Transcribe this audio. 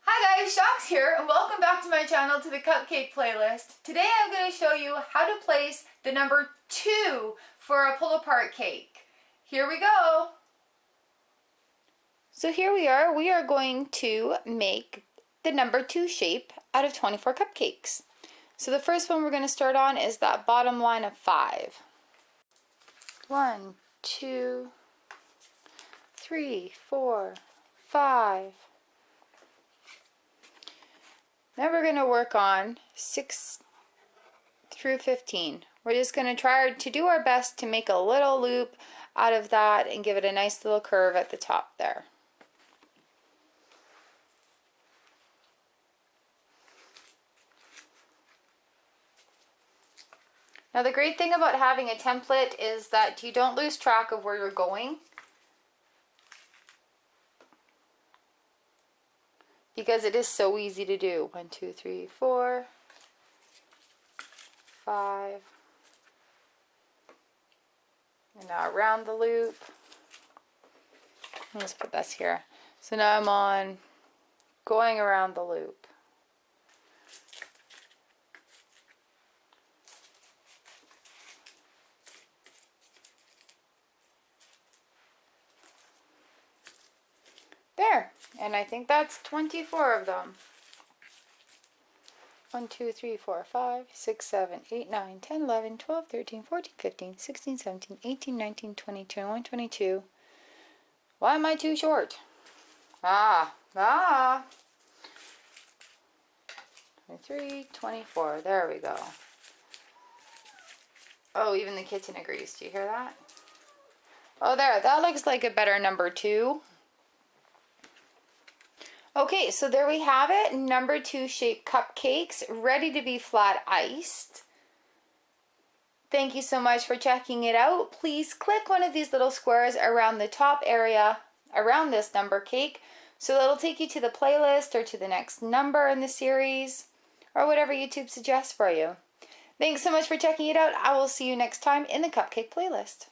Hi guys, Chox here, and welcome back to my channel to the Cupcake playlist. Today I'm going to show you how to place the number 2 for a pull-apart cake. Here we go! So here we are going to make the number 2 shape out of 24 cupcakes. So the first one we're going to start on is that bottom line of 5. 1, 2, 3, 4, 5. Now we're going to work on 6 through 15. We're just going to try to do our best to make a little loop out of that and give it a nice little curve at the top there. Now the great thing about having a template is that you don't lose track of where you're going, because it is so easy to do. 1, 2, 3, 4, 5, and now around the loop. Let's put this here. So now I'm on going around the loop. There, and I think that's 24 of them. 1, 2, 3, 4, 5, 6, 7, 8, 9, 10, 11, 12, 13, 14, 15, 16, 17, 18, 19, 20, 21, 22. Why am I too short? 23, 24. There we go. Oh, even the kitten agrees. Do you hear that? Oh, there. That looks like a better number 2. Okay, so there we have it. Number 2 shaped cupcakes ready to be flat iced. Thank you so much for checking it out. Please click one of these little squares around the top area around this number cake, so that'll take you to the playlist or to the next number in the series or whatever YouTube suggests for you. Thanks so much for checking it out. I will see you next time in the Cupcake playlist.